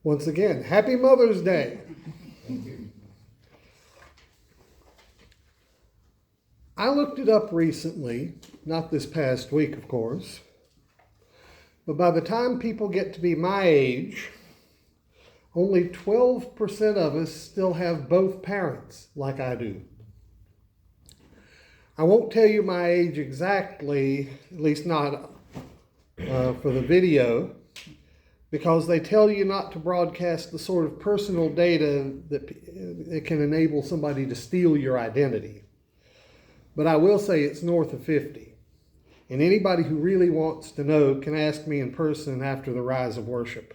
Once again, Happy Mother's Day. I looked it up recently, not this past week, of course, but by the time people get to be my age, only 12% of us still have both parents like I do. I won't tell you my age exactly, at least not for the video, because they tell you not to broadcast the sort of personal data that it can enable somebody to steal your identity. But I will say it's north of 50. And anybody who really wants to know can ask me in person after the rise of worship.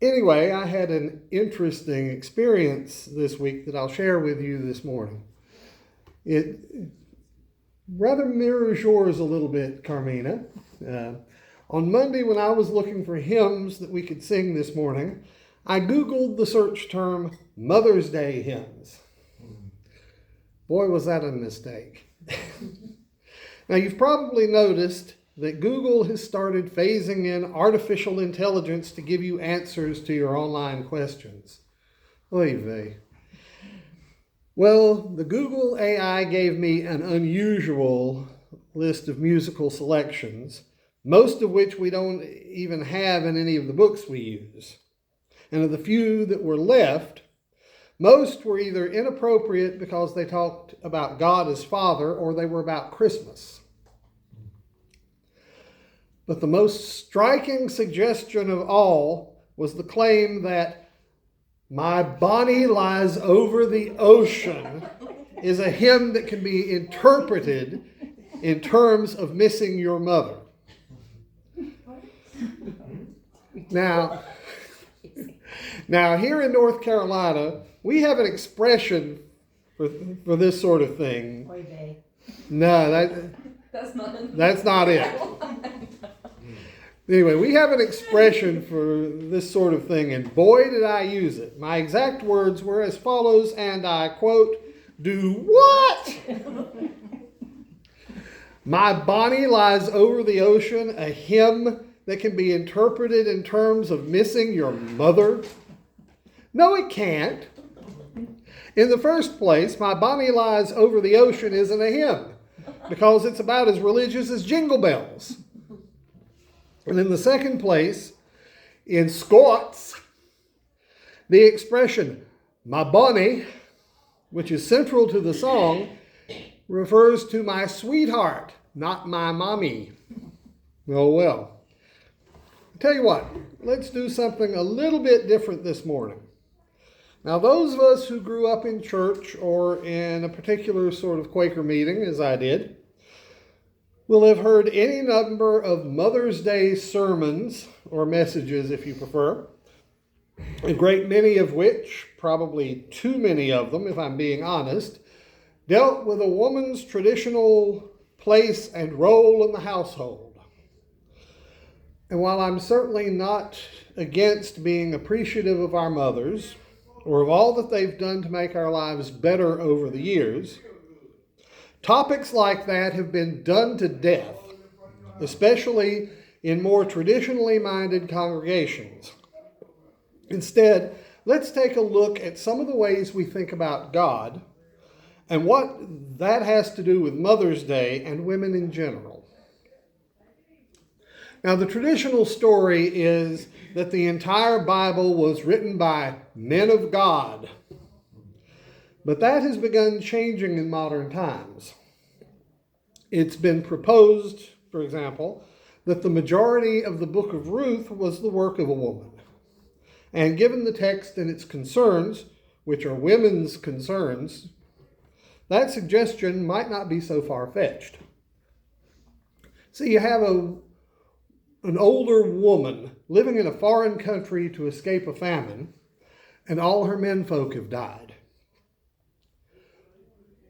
Anyway, I had an interesting experience this week that I'll share with you this morning. It rather mirrors yours a little bit, Carmina. On Monday, when I was looking for hymns that we could sing this morning, I Googled the search term Mother's Day hymns. Boy, was that a mistake. Now, you've probably noticed that Google has started phasing in artificial intelligence to give you answers to your online questions. Oy vey. Well, the Google AI gave me an unusual list of musical selections, most of which we don't even have in any of the books we use. And of the few that were left, most were either inappropriate because they talked about God as Father or they were about Christmas. But the most striking suggestion of all was the claim that "My Bonnie Lies Over the Ocean" is a hymn that can be interpreted in terms of missing your mother. Now here in North Carolina, we have an expression for this sort of thing. Oy vey. No, that's not it. Anyway, we have an expression for this sort of thing, and boy, did I use it. My exact words were as follows, and I quote, "Do what? My Bonnie Lies Over the Ocean, a hymn that can be interpreted in terms of missing your mother? No, it can't. In the first place, My Bonnie Lies Over the Ocean isn't a hymn because it's about as religious as Jingle Bells. And in the second place, in Scots, the expression "my bonnie," which is central to the song, refers to my sweetheart, not my mommy. Oh well. I'll tell you what, let's do something a little bit different this morning. Now, those of us who grew up in church or in a particular sort of Quaker meeting, as I did, will have heard any number of Mother's Day sermons, or messages if you prefer, a great many of which, probably too many of them if I'm being honest, dealt with a woman's traditional place and role in the household. And while I'm certainly not against being appreciative of our mothers, or of all that they've done to make our lives better over the years, topics like that have been done to death, especially in more traditionally minded congregations. Instead, let's take a look at some of the ways we think about God and what that has to do with Mother's Day and women in general. Now, the traditional story is that the entire Bible was written by men of God. But that has begun changing in modern times. It's been proposed, for example, that the majority of the book of Ruth was the work of a woman. And given the text and its concerns, which are women's concerns, that suggestion might not be so far-fetched. See, you have an older woman living in a foreign country to escape a famine, and all her menfolk have died.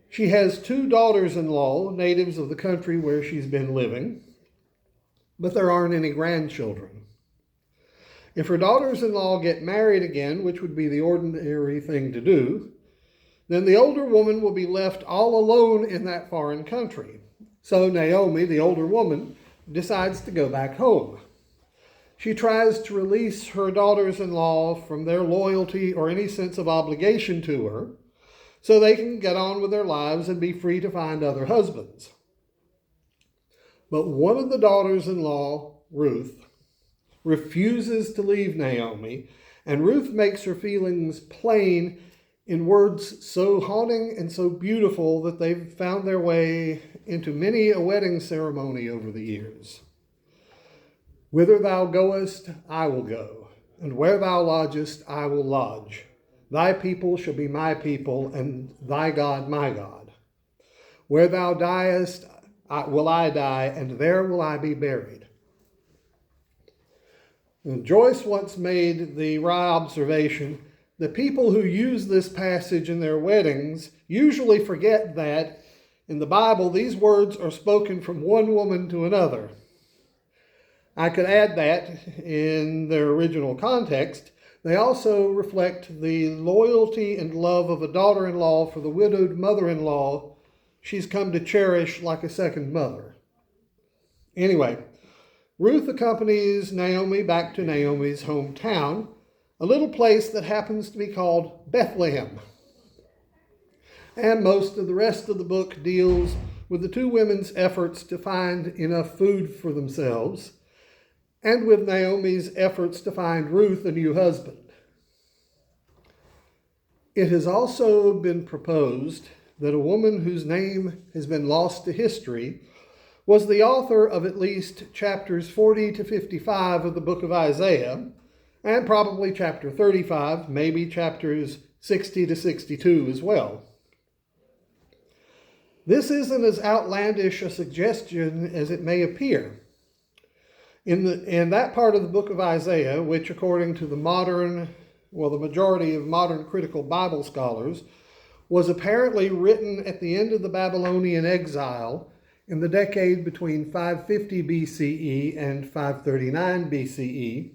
She has 2 daughters-in-law, natives of the country where she's been living, but there aren't any grandchildren. If her daughters-in-law get married again, which would be the ordinary thing to do, then the older woman will be left all alone in that foreign country. So Naomi, the older woman, decides to go back home. She tries to release her daughters-in-law from their loyalty or any sense of obligation to her so they can get on with their lives and be free to find other husbands. But one of the daughters-in-law, Ruth, refuses to leave Naomi, and Ruth makes her feelings plain in words so haunting and so beautiful that they've found their way into many a wedding ceremony over the years. Whither thou goest, I will go, and where thou lodgest, I will lodge. Thy people shall be my people, and thy God my God. Where thou diest, will I die, and there will I be buried. And Joyce once made the wry observation that people who use this passage in their weddings usually forget that in the Bible these words are spoken from one woman to another. I could add that in their original context, they also reflect the loyalty and love of a daughter-in-law for the widowed mother-in-law she's come to cherish like a second mother. Anyway, Ruth accompanies Naomi back to Naomi's hometown, a little place that happens to be called Bethlehem. And most of the rest of the book deals with the two women's efforts to find enough food for themselves, and with Naomi's efforts to find Ruth a new husband. It has also been proposed that a woman whose name has been lost to history was the author of at least chapters 40 to 55 of the book of Isaiah, and probably chapter 35, maybe chapters 60 to 62 as well. This isn't as outlandish a suggestion as it may appear. In that part of the book of Isaiah, which according to the majority of modern critical Bible scholars, was apparently written at the end of the Babylonian exile in the decade between 550 BCE and 539 BCE,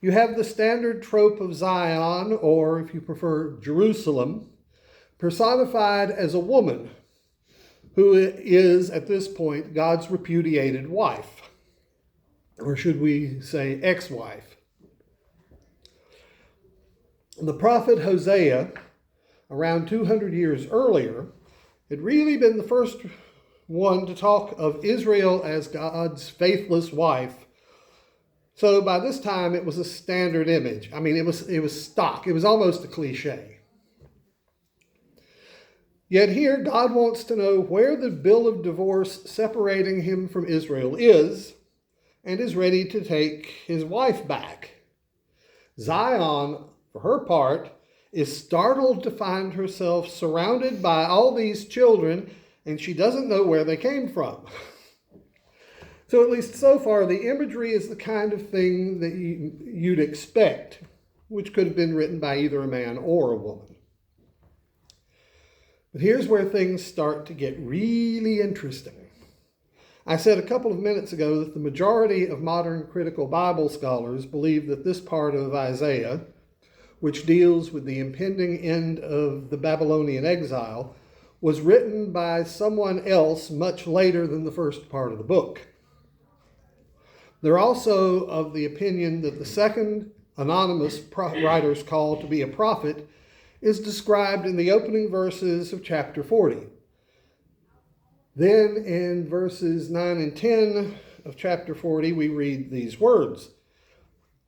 you have the standard trope of Zion, or if you prefer, Jerusalem, personified as a woman who is, at this point, God's repudiated wife. Or should we say ex-wife. The prophet Hosea, around 200 years earlier, had really been the first one to talk of Israel as God's faithless wife. So by this time, it was a standard image. I mean, it was stock. It was almost a cliche. Yet here, God wants to know where the bill of divorce separating him from Israel is, and is ready to take his wife back. Zion, for her part, is startled to find herself surrounded by all these children, and she doesn't know where they came from. So at least so far, the imagery is the kind of thing that you'd expect, which could have been written by either a man or a woman. But here's where things start to get really interesting. I said a couple of minutes ago that the majority of modern critical Bible scholars believe that this part of Isaiah, which deals with the impending end of the Babylonian exile, was written by someone else much later than the first part of the book. They're also of the opinion that the second anonymous writer's call to be a prophet is described in the opening verses of chapter 40. Then in verses 9 and 10 of chapter 40, we read these words.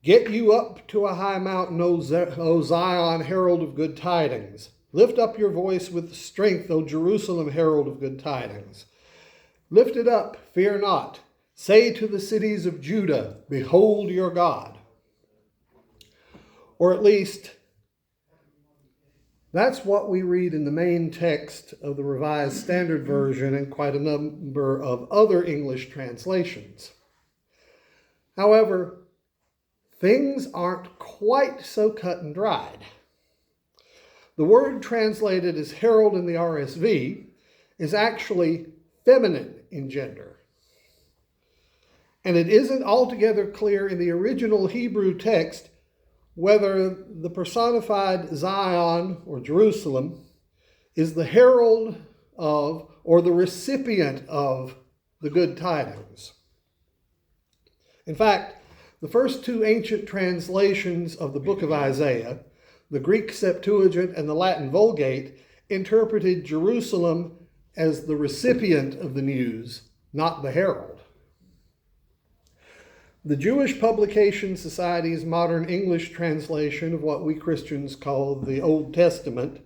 Get you up to a high mountain, O Zion, herald of good tidings. Lift up your voice with strength, O Jerusalem, herald of good tidings. Lift it up, fear not. Say to the cities of Judah, behold your God. Or at least, that's what we read in the main text of the Revised Standard Version and quite a number of other English translations. However, things aren't quite so cut and dried. The word translated as herald in the RSV is actually feminine in gender. And it isn't altogether clear in the original Hebrew text whether the personified Zion or Jerusalem is the herald of or the recipient of the good tidings. In fact, The first two ancient translations of the book of Isaiah, the Greek Septuagint and the Latin Vulgate, interpreted Jerusalem as the recipient of the news, not the herald. The Jewish Publication Society's modern English translation of what we Christians call the Old Testament,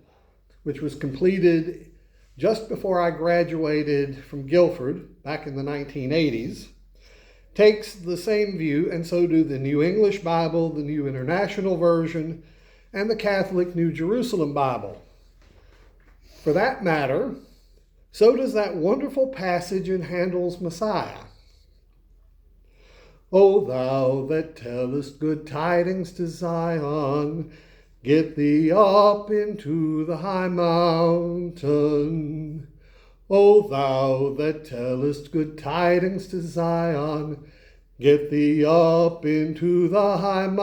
which was completed just before I graduated from Guilford back in the 1980s, takes the same view, and so do the New English Bible, the New International Version, and the Catholic New Jerusalem Bible. For that matter, so does that wonderful passage in Handel's Messiah. O thou that tellest good tidings to Zion, get thee up into the high mountain. O thou that tellest good tidings to Zion, get thee up into the high mountain.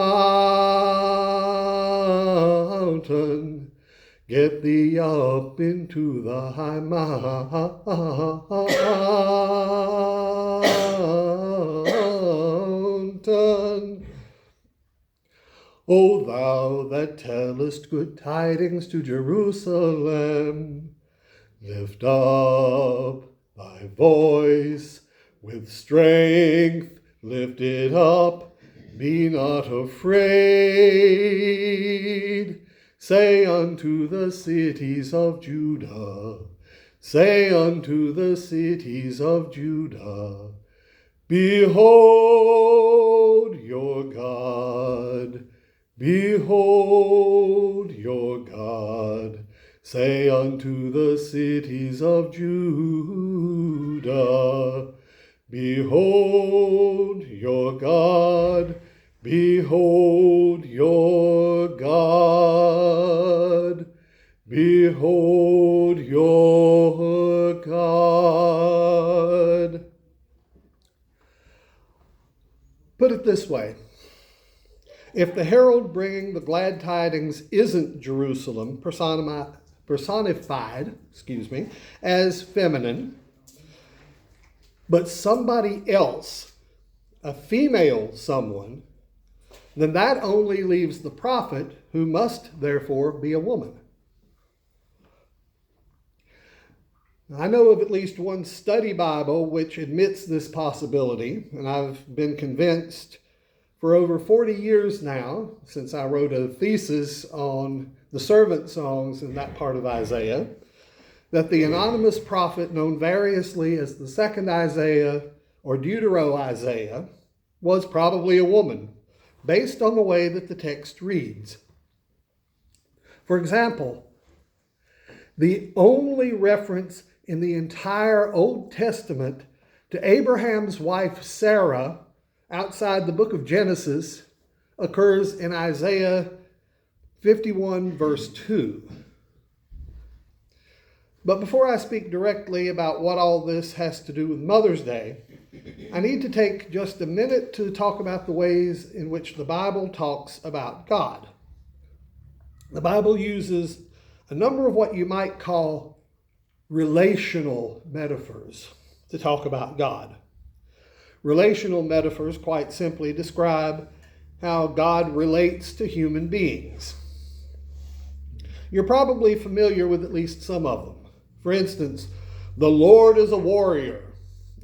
Get thee up into the high mountain. O thou that tellest good tidings to Jerusalem, lift up thy voice with strength, lift it up, be not afraid. Say unto the cities of Judah, say unto the cities of Judah, behold your God, behold your God. Say unto the cities of Judah, behold your God, behold your God, behold your God. Put it this way. If the herald bringing the glad tidings isn't Jerusalem, personified, as feminine, but somebody else, a female someone, then that only leaves the prophet, who must therefore be a woman. I know of at least one study Bible which admits this possibility, and I've been convinced for over 40 years now, since I wrote a thesis on the servant songs in that part of Isaiah, that the anonymous prophet known variously as the second Isaiah or Deutero-Isaiah was probably a woman, based on the way that the text reads. For example, the only reference in the entire Old Testament to Abraham's wife Sarah outside the book of Genesis occurs in Isaiah 51 verse 2. But before I speak directly about what all this has to do with Mother's Day, I need to take just a minute to talk about the ways in which the Bible talks about God. The Bible uses a number of what you might call relational metaphors to talk about God. Relational metaphors quite simply describe how God relates to human beings. You're probably familiar with at least some of them. For instance, the Lord is a warrior,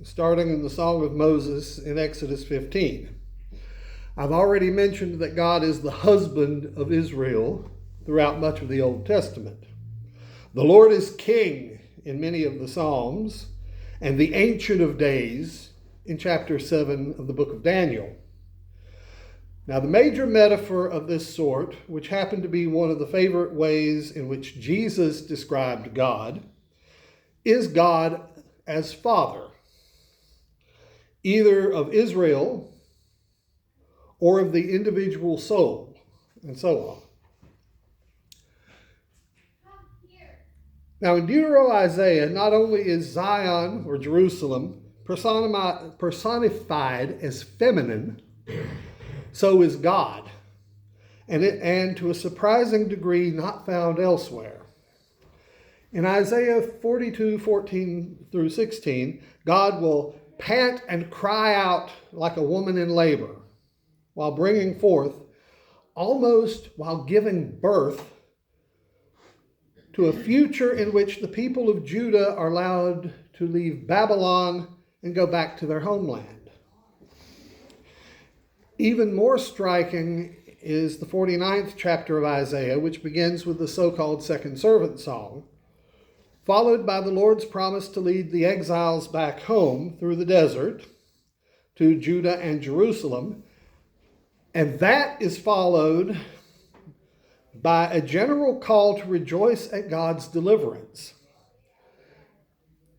starting in the Song of Moses in Exodus 15. I've already mentioned that God is the husband of Israel throughout much of the Old Testament. The Lord is king in many of the Psalms, and the Ancient of Days in chapter 7 of the book of Daniel. Now, the major metaphor of this sort, which happened to be one of the favorite ways in which Jesus described God, is God as Father, either of Israel or of the individual soul, and so on. Now, in Deutero-Isaiah, not only is Zion, or Jerusalem, personified as feminine, so is God, and to a surprising degree not found elsewhere. In Isaiah 42:14 through 16, God will pant and cry out like a woman in labor. while bringing forth, almost while giving birth, to a future in which the people of Judah are allowed to leave Babylon and go back to their homeland. Even more striking is the 49th chapter of Isaiah, which begins with the so-called second servant song, followed by the Lord's promise to lead the exiles back home through the desert to Judah and Jerusalem. And that is followed by a general call to rejoice at God's deliverance.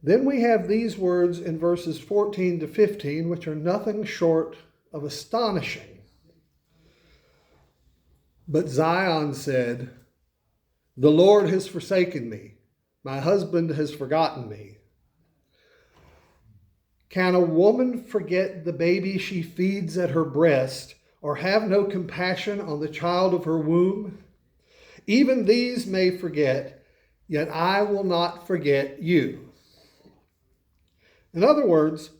Then we have these words in verses 14 to 15, which are nothing short of astonishing. But Zion said, "The Lord has forsaken me. My husband has forgotten me." Can a woman forget the baby she feeds at her breast, or have no compassion on the child of her womb? Even these may forget, yet I will not forget you. In other words,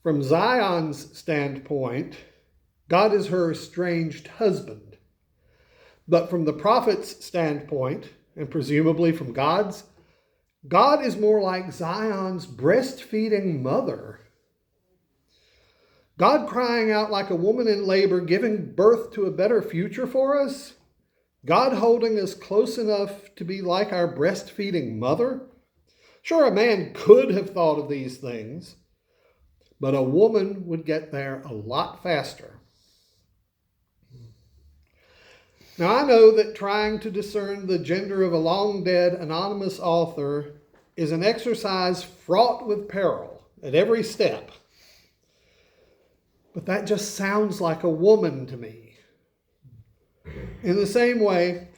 from Zion's standpoint, God is her estranged husband. But from the prophet's standpoint, and presumably from God's, God is more like Zion's breastfeeding mother. God crying out like a woman in labor, giving birth to a better future for us. God holding us close enough to be like our breastfeeding mother. Sure, a man could have thought of these things, but a woman would get there a lot faster. Now, I know that trying to discern the gender of a long-dead anonymous author is an exercise fraught with peril at every step. But that just sounds like a woman to me. In the same way,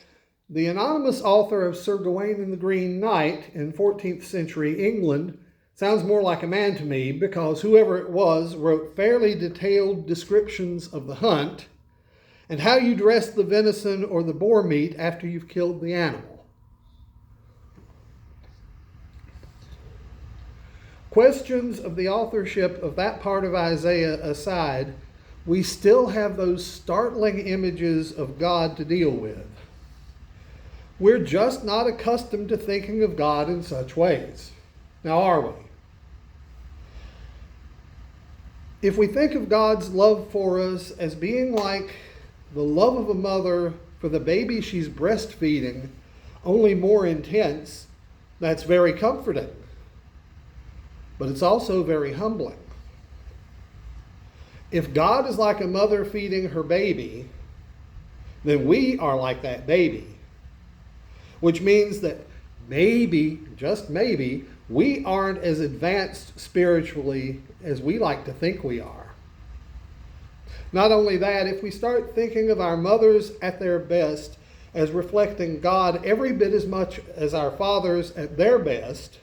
the anonymous author of Sir Gawain and the Green Knight in 14th century England sounds more like a man to me, because whoever it was wrote fairly detailed descriptions of the hunt and how you dress the venison or the boar meat after you've killed the animal. Questions of the authorship of that part of Isaiah aside, we still have those startling images of God to deal with. We're just not accustomed to thinking of God in such ways. Now, are we? If we think of God's love for us as being like the love of a mother for the baby she's breastfeeding, only more intense, that's very comforting. But it's also very humbling. If God is like a mother feeding her baby, then we are like that baby. Which means that maybe, just maybe, we aren't as advanced spiritually as we like to think we are. Not only that, if we start thinking of our mothers at their best as reflecting God every bit as much as our fathers at their best,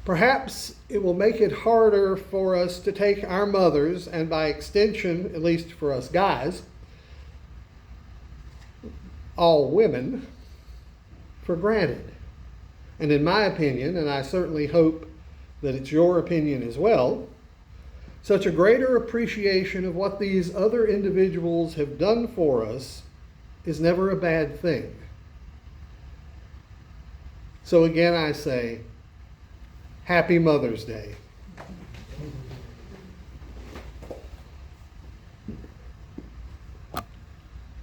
perhaps it will make it harder for us to take our mothers, and by extension, at least for us guys, all women, for granted. And in my opinion, and I certainly hope that it's your opinion as well, such a greater appreciation of what these other individuals have done for us is never a bad thing. So again, I say, Happy Mother's Day.